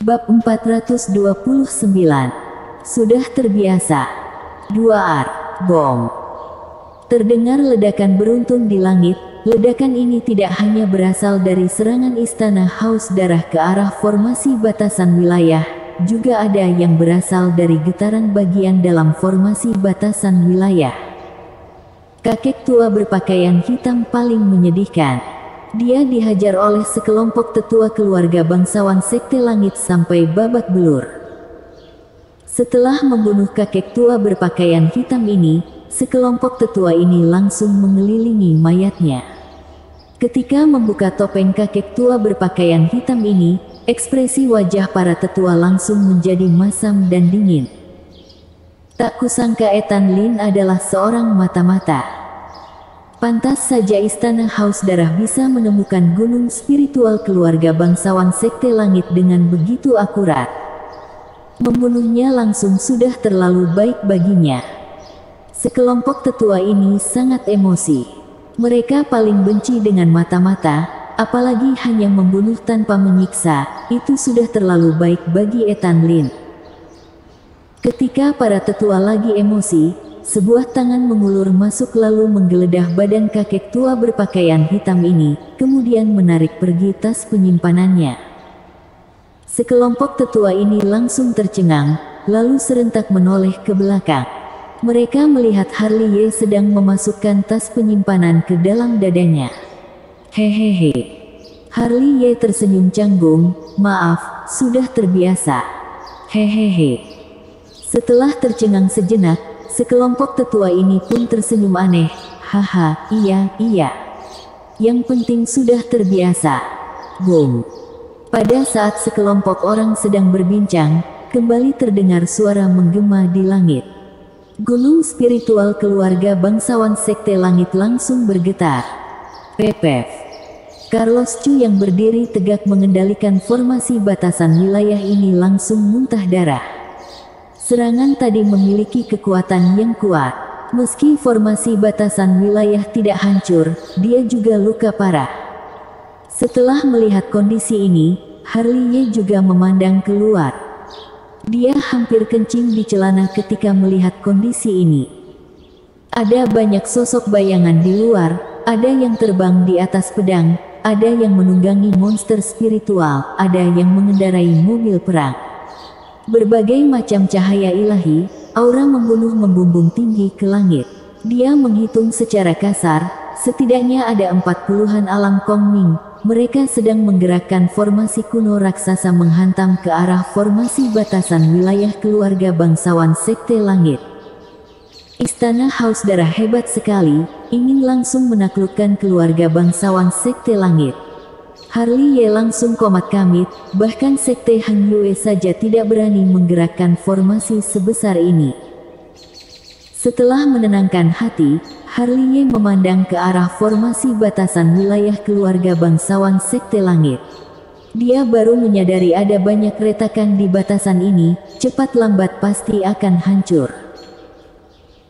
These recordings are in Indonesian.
Bab 429. Sudah terbiasa. 2R. Bom. Terdengar ledakan beruntun di langit. Ledakan ini tidak hanya berasal dari serangan istana Haus Darah ke arah formasi batasan wilayah, juga ada yang berasal dari getaran bagian dalam formasi batasan wilayah. Kakek tua berpakaian hitam paling menyedihkan. Dia dihajar oleh sekelompok tetua keluarga bangsawan Sekte Langit sampai babak belur. Setelah membunuh kakek tua berpakaian hitam ini, sekelompok tetua ini langsung mengelilingi mayatnya. Ketika membuka topeng kakek tua berpakaian hitam ini, ekspresi wajah para tetua langsung menjadi masam dan dingin. Tak kusangka Ethan Lin adalah seorang mata-mata. Pantas saja istana Haus Darah bisa menemukan gunung spiritual keluarga bangsawan Sekte Langit dengan begitu akurat. Membunuhnya langsung sudah terlalu baik baginya. Sekelompok tetua ini sangat emosi. Mereka paling benci dengan mata-mata, apalagi hanya membunuh tanpa menyiksa, itu sudah terlalu baik bagi Ethan Lin. Ketika para tetua lagi emosi, sebuah tangan mengulur masuk lalu menggeledah badan kakek tua berpakaian hitam ini, kemudian menarik pergi tas penyimpanannya. Sekelompok tetua ini langsung tercengang, lalu serentak menoleh ke belakang. Mereka melihat Harley Ye sedang memasukkan tas penyimpanan ke dalam dadanya. Hehehe. Harley Ye tersenyum canggung, maaf, sudah terbiasa. Hehehe. Setelah tercengang sejenak, sekelompok tetua ini pun tersenyum aneh. Haha, iya. Yang penting sudah terbiasa. Boom. Pada saat sekelompok orang sedang berbincang, kembali terdengar suara menggema di langit. Gunung spiritual keluarga bangsawan Sekte Langit langsung bergetar. Pepef. Carlos Chu yang berdiri tegak mengendalikan formasi batasan wilayah ini langsung muntah darah. Serangan tadi memiliki kekuatan yang kuat. Meski formasi batasan wilayah tidak hancur, dia juga luka parah. Setelah melihat kondisi ini, Harley Ye juga memandang keluar. Dia hampir kencing di celana ketika melihat kondisi ini. Ada banyak sosok bayangan di luar, ada yang terbang di atas pedang, ada yang menunggangi monster spiritual, ada yang mengendarai mobil perang. Berbagai macam cahaya ilahi, aura membunuh membumbung tinggi ke langit. Dia menghitung secara kasar, setidaknya ada 40-an alam Kongming. Mereka sedang menggerakkan formasi kuno raksasa menghantam ke arah formasi batasan wilayah keluarga bangsawan Sekte Langit. Istana Haus Darah hebat sekali, ingin langsung menaklukkan keluarga bangsawan Sekte Langit. Harley Ye langsung komat kamit, bahkan Sekte Han Yue saja tidak berani menggerakkan formasi sebesar ini. Setelah menenangkan hati, Harley Ye memandang ke arah formasi batasan wilayah keluarga bangsawan Sekte Langit. Dia baru menyadari ada banyak retakan di batasan ini, cepat lambat pasti akan hancur.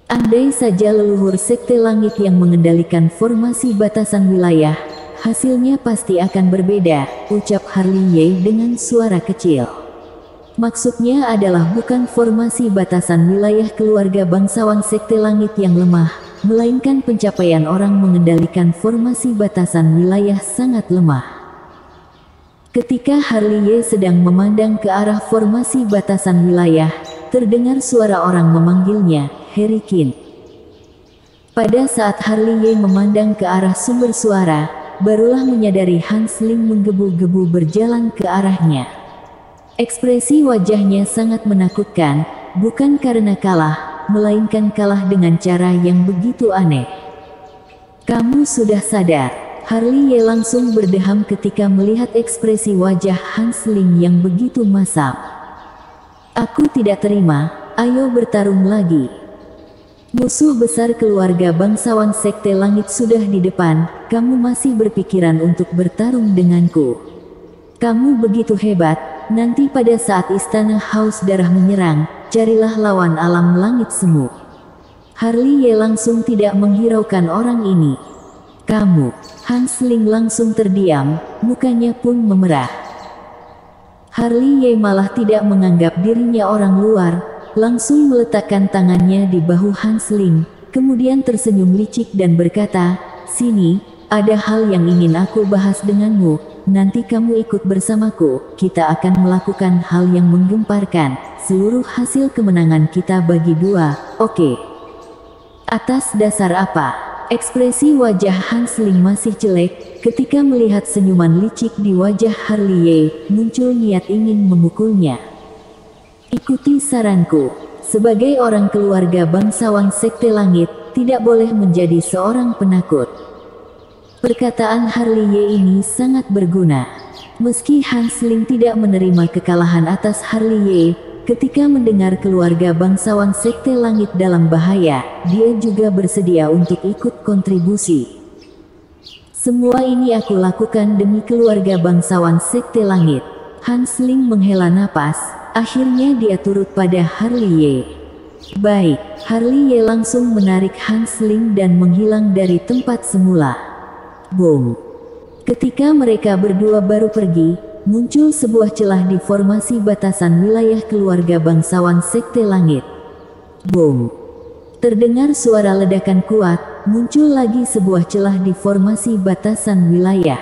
Andai saja leluhur Sekte Langit yang mengendalikan formasi batasan wilayah, hasilnya pasti akan berbeda, ucap Harley Ye dengan suara kecil. Maksudnya adalah bukan formasi batasan wilayah keluarga bangsawan Sekte Langit yang lemah, melainkan pencapaian orang mengendalikan formasi batasan wilayah sangat lemah. Ketika Harley Ye sedang memandang ke arah formasi batasan wilayah, terdengar suara orang memanggilnya, Harry Qin. Pada saat Harley Ye memandang ke arah sumber suara, barulah menyadari Hans Ling menggebu-gebu berjalan ke arahnya. Ekspresi wajahnya sangat menakutkan, bukan karena kalah, melainkan kalah dengan cara yang begitu aneh. Kamu sudah sadar? Harley Ye langsung berdeham ketika melihat ekspresi wajah Hans Ling yang begitu masam. Aku tidak terima, ayo bertarung lagi. Musuh besar keluarga bangsawan Sekte Langit sudah di depan, kamu masih berpikiran untuk bertarung denganku. Kamu begitu hebat, nanti pada saat istana Haus Darah menyerang, carilah lawan alam langit semu. Harley Ye langsung tidak menghiraukan orang ini. Kamu, Hans Ling langsung terdiam, mukanya pun memerah. Harley Ye malah tidak menganggap dirinya orang luar, langsung meletakkan tangannya di bahu Hansling, kemudian tersenyum licik dan berkata, "Sini, ada hal yang ingin aku bahas denganmu, nanti kamu ikut bersamaku, kita akan melakukan hal yang menggemparkan, seluruh hasil kemenangan kita bagi dua, oke?" Atas dasar apa? Ekspresi wajah Hansling masih jelek, ketika melihat senyuman licik di wajah Harley Ye, muncul niat ingin memukulnya. "Ikuti saranku, sebagai orang keluarga bangsawan Sekte Langit, tidak boleh menjadi seorang penakut." Perkataan Harley Ye ini sangat berguna. Meski Hansling tidak menerima kekalahan atas Harley Ye, ketika mendengar keluarga bangsawan Sekte Langit dalam bahaya, dia juga bersedia untuk ikut kontribusi. "Semua ini aku lakukan demi keluarga bangsawan Sekte Langit." Hansling menghela napas, akhirnya dia turut pada Harley Ye. "Baik." Harley Ye langsung menarik Hansling dan menghilang dari tempat semula. Boom. Ketika mereka berdua baru pergi, muncul sebuah celah di formasi batasan wilayah keluarga bangsawan Sekte Langit. Boom. Terdengar suara ledakan kuat, muncul lagi sebuah celah di formasi batasan wilayah.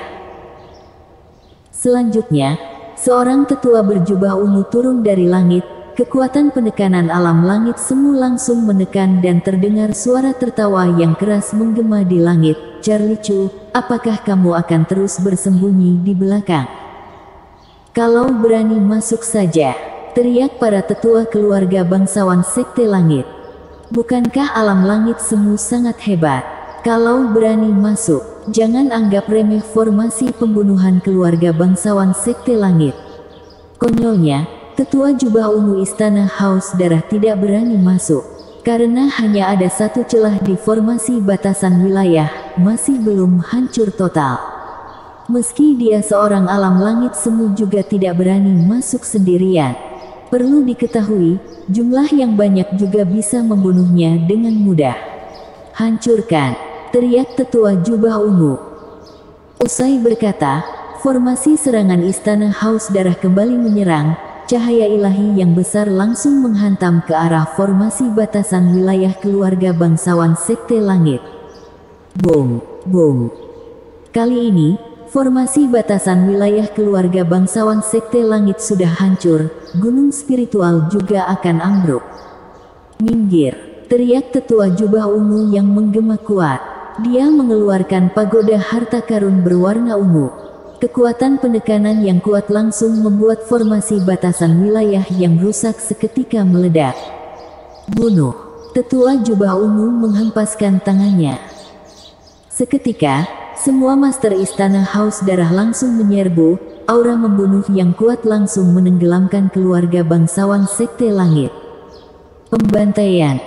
Selanjutnya, seorang tetua berjubah ungu turun dari langit, kekuatan penekanan alam langit semu langsung menekan dan terdengar suara tertawa yang keras menggema di langit. "Charlie Chu, apakah kamu akan terus bersembunyi di belakang? Kalau berani masuk saja," teriak para tetua keluarga bangsawan Sekte Langit. "Bukankah alam langit semu sangat hebat? Kalau berani masuk, jangan anggap remeh formasi pembunuhan keluarga bangsawan Sekte Langit." Konyolnya, tetua jubah ungu Istana Haus Darah tidak berani masuk, karena hanya ada satu celah di formasi batasan wilayah, masih belum hancur total. Meski dia seorang alam langit semu juga tidak berani masuk sendirian. Perlu diketahui, jumlah yang banyak juga bisa membunuhnya dengan mudah. "Hancurkan!" teriak tetua jubah ungu. Usai berkata, formasi serangan Istana Haus Darah kembali menyerang. Cahaya ilahi yang besar langsung menghantam ke arah formasi batasan wilayah keluarga bangsawan Sekte Langit. Boom, boom. Kali ini, formasi batasan wilayah keluarga bangsawan Sekte Langit sudah hancur, gunung spiritual juga akan ambruk. "Minggir!" teriak tetua jubah ungu yang menggema kuat. Dia mengeluarkan pagoda harta karun berwarna ungu. Kekuatan penekanan yang kuat langsung membuat formasi batasan wilayah yang rusak seketika meledak. "Bunuh!" Tetua jubah ungu menghempaskan tangannya. Seketika, semua master Istana Haus Darah langsung menyerbu, aura membunuh yang kuat langsung menenggelamkan keluarga bangsawan Sekte Langit. "Pembantaian!"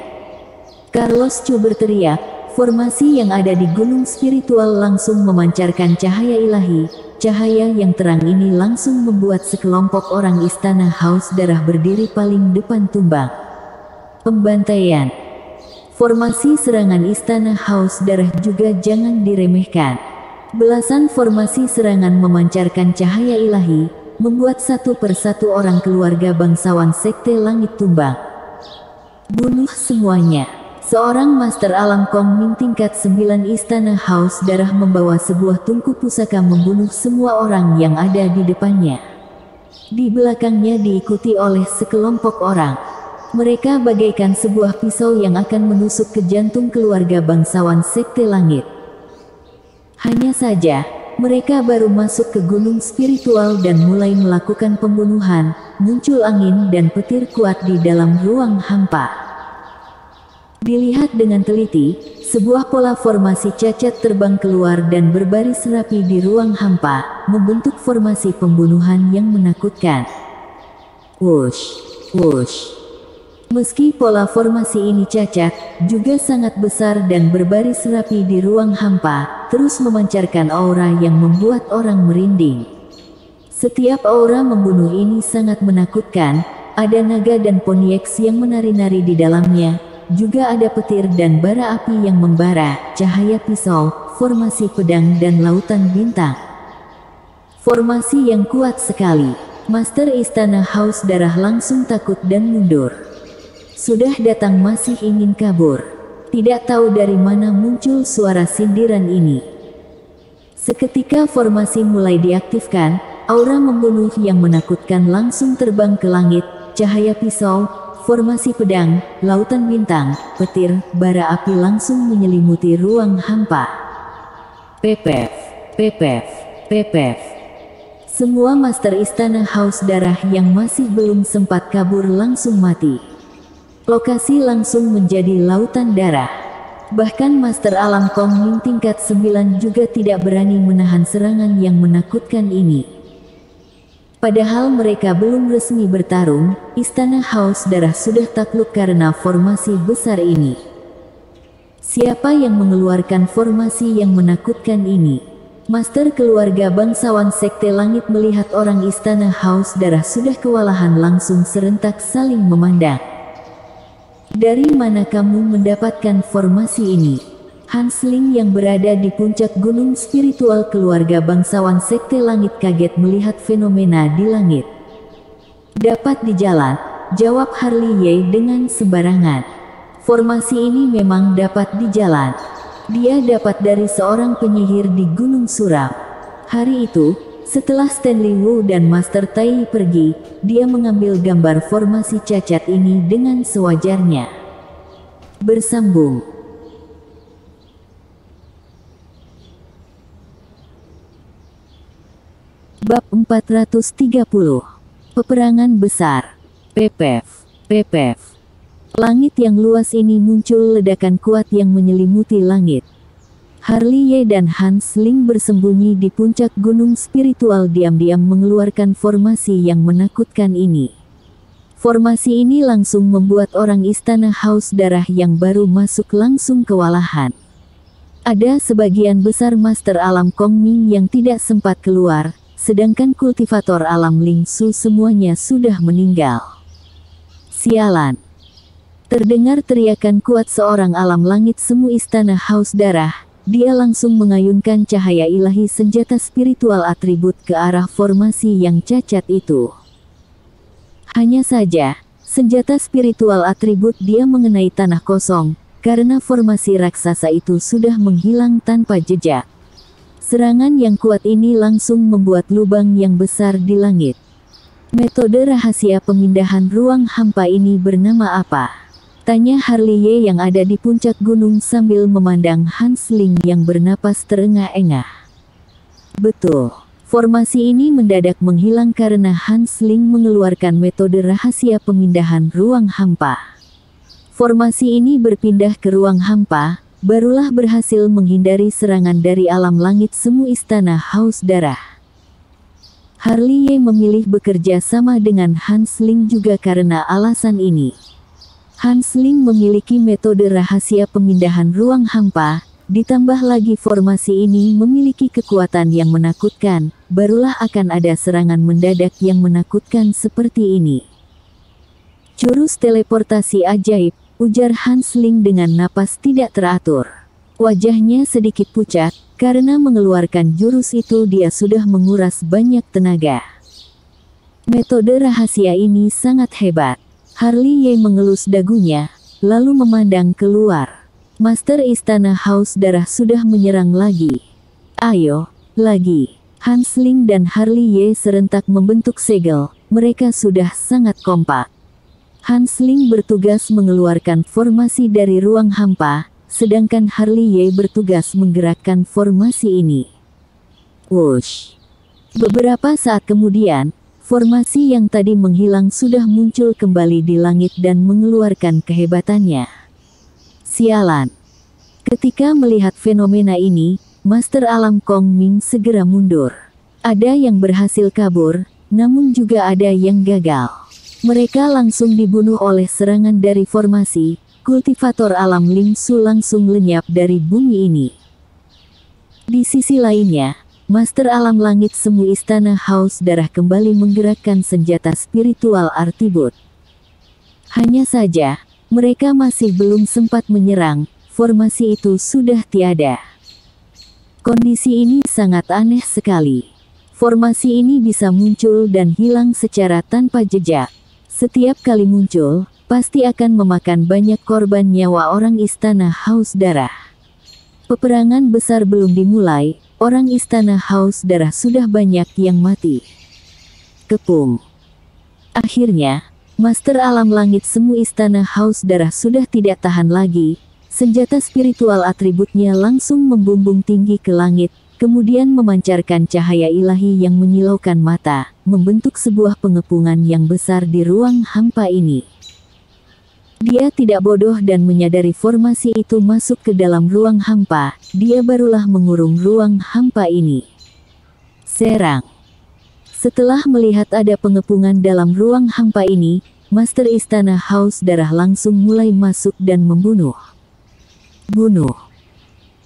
Carlos Chu berteriak, formasi yang ada di gunung spiritual langsung memancarkan cahaya ilahi. Cahaya yang terang ini langsung membuat sekelompok orang Istana Haus Darah berdiri paling depan tumbang. "Pembantaian!" Formasi serangan Istana Haus Darah juga jangan diremehkan. Belasan formasi serangan memancarkan cahaya ilahi, membuat satu persatu orang keluarga bangsawan Sekte Langit tumbang. "Bunuh semuanya!" Seorang master alam Kong Ming tingkat 9 Istana Haus Darah membawa sebuah tungku pusaka membunuh semua orang yang ada di depannya. Di belakangnya diikuti oleh sekelompok orang. Mereka bagaikan sebuah pisau yang akan menusuk ke jantung keluarga bangsawan Sekte Langit. Hanya saja, mereka baru masuk ke gunung spiritual dan mulai melakukan pembunuhan, muncul angin dan petir kuat di dalam ruang hampa. Dilihat dengan teliti, sebuah pola formasi cacat terbang keluar dan berbaris rapi di ruang hampa, membentuk formasi pembunuhan yang menakutkan. Wush, wush. Meski pola formasi ini cacat, juga sangat besar dan berbaris rapi di ruang hampa, terus memancarkan aura yang membuat orang merinding. Setiap aura membunuh ini sangat menakutkan, ada naga dan ponieks yang menari-nari di dalamnya, juga ada petir dan bara api yang membara, cahaya pisau, formasi pedang dan lautan bintang. Formasi yang kuat sekali. Master Istana Haus Darah langsung takut dan mundur. Sudah datang masih ingin kabur. Tidak tahu dari mana muncul suara sindiran ini. Seketika formasi mulai diaktifkan, aura membunuh yang menakutkan langsung terbang ke langit, cahaya pisau, formasi pedang, lautan bintang, petir, bara api langsung menyelimuti ruang hampa. Pepef, pepef, pepef. Semua Master Istana Haus Darah yang masih belum sempat kabur langsung mati. Lokasi langsung menjadi lautan darah. Bahkan Master Alam Kong Ming tingkat 9 juga tidak berani menahan serangan yang menakutkan ini. Padahal mereka belum resmi bertarung, Istana Haus Darah sudah takluk karena formasi besar ini. Siapa yang mengeluarkan formasi yang menakutkan ini? Master keluarga bangsawan Sekte Langit melihat orang Istana Haus Darah sudah kewalahan langsung serentak saling memandang. Dari mana kamu mendapatkan formasi ini? Hansling yang berada di puncak gunung spiritual keluarga bangsawan Sekte Langit kaget melihat fenomena di langit. Dapat di jalan, jawab Harley Ye dengan sembarangan. Formasi ini memang dapat di jalan. Dia dapat dari seorang penyihir di Gunung Suram. Hari itu, setelah Stanley Wu dan Master Tai pergi, dia mengambil gambar formasi cacat ini dengan sewajarnya. Bersambung. Bab 430. Peperangan besar. Pepef, pepef. Langit yang luas ini muncul ledakan kuat yang menyelimuti langit. Harley Ye dan Hansling bersembunyi di puncak gunung spiritual diam-diam mengeluarkan formasi yang menakutkan ini. Formasi ini langsung membuat orang Istana Haus Darah yang baru masuk langsung kewalahan. Ada sebagian besar Master Alam Kong Ming yang tidak sempat keluar, sedangkan kultivator alam Ling Su semuanya sudah meninggal. Sialan! Terdengar teriakan kuat seorang alam langit semu Istana Haus Darah. Dia langsung mengayunkan cahaya ilahi senjata spiritual atribut ke arah formasi yang cacat itu. Hanya saja, senjata spiritual atribut dia mengenai tanah kosong, karena formasi raksasa itu sudah menghilang tanpa jejak. Serangan yang kuat ini langsung membuat lubang yang besar di langit. Metode rahasia pemindahan ruang hampa ini bernama apa? Tanya Harley Ye yang ada di puncak gunung sambil memandang Hansling yang bernapas terengah-engah. Betul, formasi ini mendadak menghilang karena Hansling mengeluarkan metode rahasia pemindahan ruang hampa. Formasi ini berpindah ke ruang hampa, barulah berhasil menghindari serangan dari alam langit semu Istana Haus Darah. Harley Ye memilih bekerja sama dengan Hansling juga karena alasan ini. Hansling memiliki metode rahasia pemindahan ruang hampa, ditambah lagi formasi ini memiliki kekuatan yang menakutkan, barulah akan ada serangan mendadak yang menakutkan seperti ini. Jurus teleportasi ajaib, ujar Hansling dengan napas tidak teratur. Wajahnya sedikit pucat, karena mengeluarkan jurus itu dia sudah menguras banyak tenaga. Metode rahasia ini sangat hebat. Harley Ye mengelus dagunya, lalu memandang keluar. Master Istana Haus Darah sudah menyerang lagi. Ayo, lagi. Hansling dan Harley Ye serentak membentuk segel, mereka sudah sangat kompak. Hansling bertugas mengeluarkan formasi dari ruang hampa, sedangkan Harley Ye bertugas menggerakkan formasi ini. Wush! Beberapa saat kemudian, formasi yang tadi menghilang sudah muncul kembali di langit dan mengeluarkan kehebatannya. Sialan! Ketika melihat fenomena ini, Master Alam Kong Ming segera mundur. Ada yang berhasil kabur, namun juga ada yang gagal. Mereka langsung dibunuh oleh serangan dari formasi. Kultivator alam Ling Su langsung lenyap dari bumi ini. Di sisi lainnya, Master Alam Langit semu Istana Haus Darah kembali menggerakkan senjata spiritual Artibut. Hanya saja, mereka masih belum sempat menyerang, formasi itu sudah tiada. Kondisi ini sangat aneh sekali. Formasi ini bisa muncul dan hilang secara tanpa jejak. Setiap kali muncul, pasti akan memakan banyak korban nyawa orang Istana Haus Darah. Peperangan besar belum dimulai, orang Istana Haus Darah sudah banyak yang mati. Kepung. Akhirnya, Master Alam Langit Semu Istana Haus Darah sudah tidak tahan lagi. Senjata spiritual atributnya langsung membumbung tinggi ke langit, kemudian memancarkan cahaya ilahi yang menyilaukan mata, membentuk sebuah pengepungan yang besar di ruang hampa ini. Dia tidak bodoh dan menyadari formasi itu masuk ke dalam ruang hampa, dia barulah mengurung ruang hampa ini. Serang. Setelah melihat ada pengepungan dalam ruang hampa ini, Master Istana Haus Darah langsung mulai masuk dan membunuh. Bunuh.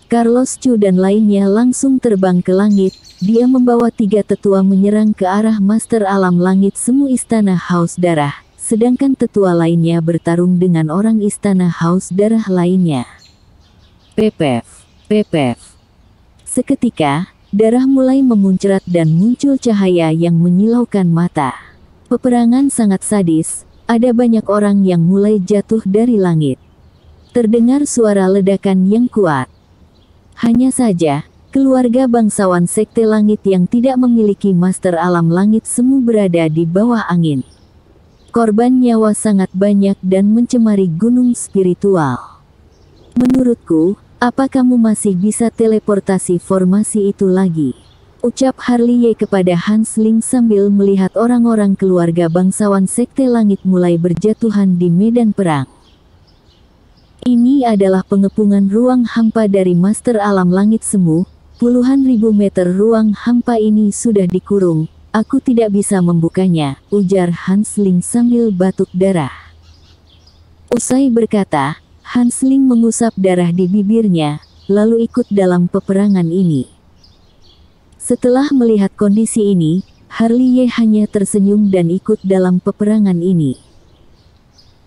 Carlos Chu dan lainnya langsung terbang ke langit, dia membawa 3 tetua menyerang ke arah Master Alam Langit Semu Istana Haus Darah, sedangkan tetua lainnya bertarung dengan orang Istana Haus Darah lainnya. Pepef. Seketika, darah mulai memuncrat dan muncul cahaya yang menyilaukan mata. Peperangan sangat sadis, ada banyak orang yang mulai jatuh dari langit. Terdengar suara ledakan yang kuat. Hanya saja, keluarga bangsawan Sekte Langit yang tidak memiliki Master Alam Langit Semu berada di bawah angin. Korban nyawa sangat banyak dan mencemari gunung spiritual. Menurutku, apa kamu masih bisa teleportasi formasi itu lagi? Ucap Harley Ye kepada Hans Ling sambil melihat orang-orang keluarga bangsawan Sekte Langit mulai berjatuhan di medan perang. Ini adalah pengepungan ruang hampa dari Master Alam Langit Semu, puluhan ribu meter ruang hampa ini sudah dikurung, aku tidak bisa membukanya, ujar Hans Ling sambil batuk darah. Usai berkata, Hans Ling mengusap darah di bibirnya, lalu ikut dalam peperangan ini. Setelah melihat kondisi ini, Harley Ye hanya tersenyum dan ikut dalam peperangan ini.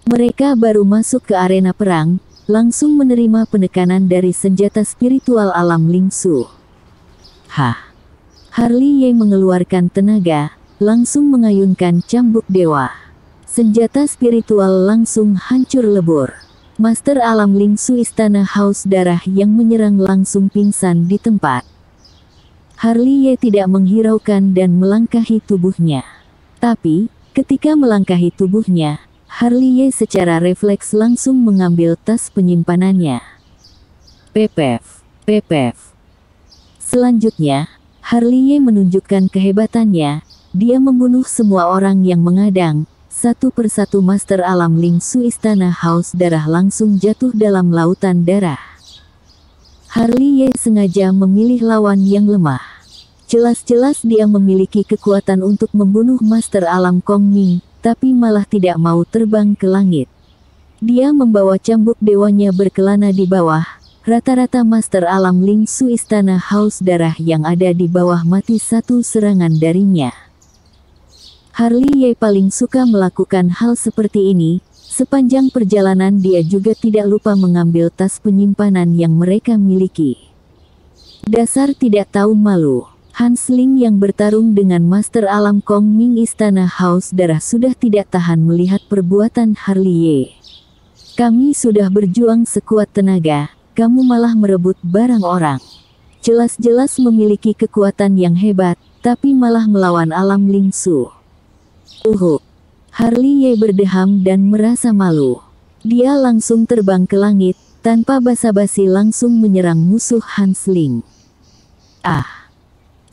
Mereka baru masuk ke arena perang, langsung menerima penekanan dari senjata spiritual alam Lingsu. Harley Ye mengeluarkan tenaga, langsung mengayunkan cambuk dewa. Senjata spiritual langsung hancur lebur. Master Alam Lingsu Istana Haus Darah yang menyerang langsung pingsan di tempat. Harley Ye tidak menghiraukan dan melangkahi tubuhnya. Tapi, ketika melangkahi tubuhnya, Harley Ye secara refleks langsung mengambil tas penyimpanannya. Pepef. Selanjutnya, Harley Ye menunjukkan kehebatannya, dia membunuh semua orang yang mengadang, satu persatu Master Alam Lingsu Istana Haus Darah langsung jatuh dalam lautan darah. Harley Ye sengaja memilih lawan yang lemah. Jelas-jelas dia memiliki kekuatan untuk membunuh Master Alam Kong Ming, tapi malah tidak mau terbang ke langit. Dia membawa cambuk dewanya berkelana di bawah, rata-rata Master Alam Lingsu Istana Haus Darah yang ada di bawah mati satu serangan darinya. Harley Ye paling suka melakukan hal seperti ini, sepanjang perjalanan dia juga tidak lupa mengambil tas penyimpanan yang mereka miliki. Dasar tidak tahu malu. Hans Ling yang bertarung dengan Master Alam Kong Ming Istana Haus Darah sudah tidak tahan melihat perbuatan Harley Ye. Kami sudah berjuang sekuat tenaga, kamu malah merebut barang orang. Jelas-jelas memiliki kekuatan yang hebat, tapi malah melawan alam Lingsu. Harley Ye berdeham dan merasa malu. Dia langsung terbang ke langit, tanpa basa-basi langsung menyerang musuh Hans Ling.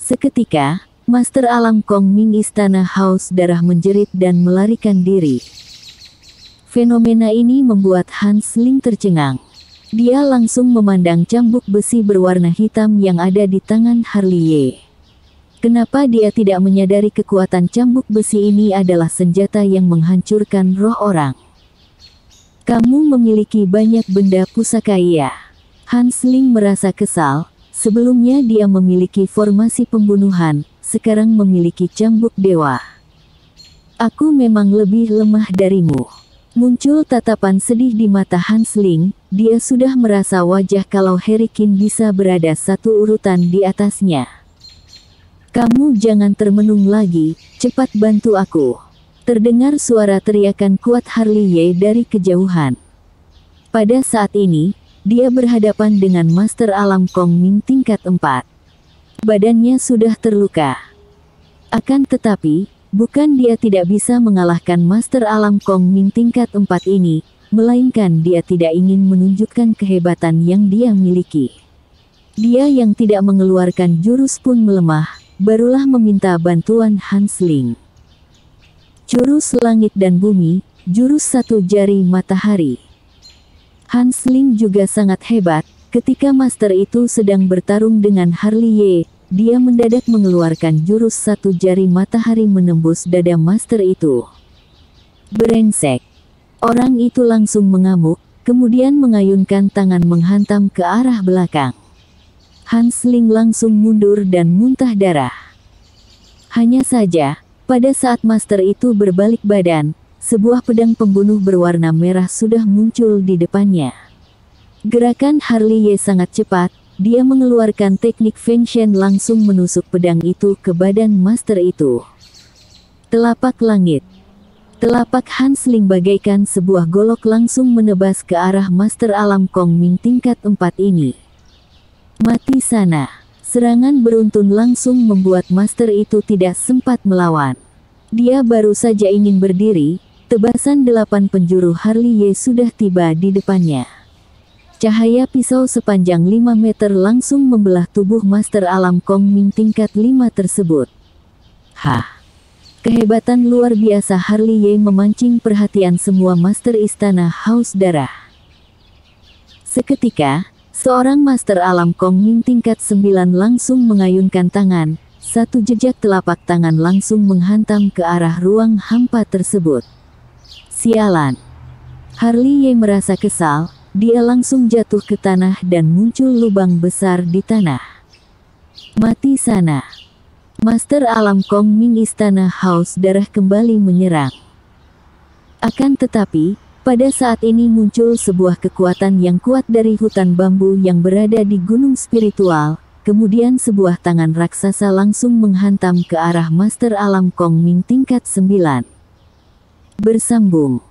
Seketika, Master Alam Kong Ming Istana Haus Darah menjerit dan melarikan diri. Fenomena ini membuat Hans Ling tercengang. Dia langsung memandang cambuk besi berwarna hitam yang ada di tangan Harley Ye. Kenapa dia tidak menyadari kekuatan cambuk besi ini adalah senjata yang menghancurkan roh orang? Kamu memiliki banyak benda pusaka ya. Hans Ling merasa kesal. Sebelumnya dia memiliki formasi pembunuhan, sekarang memiliki cambuk dewa. Aku memang lebih lemah darimu. Muncul tatapan sedih di mata Hans Ling, dia sudah merasa wajah kalau Harry Qin bisa berada satu urutan di atasnya. Kamu jangan termenung lagi, cepat bantu aku. Terdengar suara teriakan kuat Harley Ye dari kejauhan. Pada saat ini, dia berhadapan dengan Master Alam Kong Ming tingkat 4. Badannya sudah terluka. Akan tetapi, bukan dia tidak bisa mengalahkan Master Alam Kong Ming tingkat 4 ini, melainkan dia tidak ingin menunjukkan kehebatan yang dia miliki. Dia yang tidak mengeluarkan jurus pun melemah, barulah meminta bantuan Hans Ling. Jurus langit dan bumi, jurus satu jari matahari. Hans Ling juga sangat hebat, ketika master itu sedang bertarung dengan Harley Ye, dia mendadak mengeluarkan jurus satu jari matahari menembus dada master itu. Brengsek. Orang itu langsung mengamuk, kemudian mengayunkan tangan menghantam ke arah belakang. Hans Ling langsung mundur dan muntah darah. Hanya saja, pada saat master itu berbalik badan, sebuah pedang pembunuh berwarna merah sudah muncul di depannya. Gerakan Harley Ye sangat cepat, dia mengeluarkan teknik Feng Shen langsung menusuk pedang itu ke badan master itu. Telapak langit. Telapak Hans Ling bagaikan sebuah golok langsung menebas ke arah Master Alam Kong Ming tingkat 4 ini. Mati sana. Serangan beruntun langsung membuat master itu tidak sempat melawan. Dia baru saja ingin berdiri, tebasan 8 penjuru Harley Ye sudah tiba di depannya. Cahaya pisau sepanjang 5 meter langsung membelah tubuh Master Alam Kong Ming tingkat 5 tersebut. Hah! Kehebatan luar biasa Harley Ye memancing perhatian semua master istana haus darah. Seketika, seorang Master Alam Kong Ming tingkat 9 langsung mengayunkan tangan, satu jejak telapak tangan langsung menghantam ke arah ruang hampa tersebut. Sialan! Harley Ye merasa kesal, dia langsung jatuh ke tanah dan muncul lubang besar di tanah. Mati sana! Master Alam Kong Ming istana haus darah kembali menyerang. Akan tetapi, pada saat ini muncul sebuah kekuatan yang kuat dari hutan bambu yang berada di gunung spiritual, kemudian sebuah tangan raksasa langsung menghantam ke arah Master Alam Kong Ming tingkat 9. Bersambung.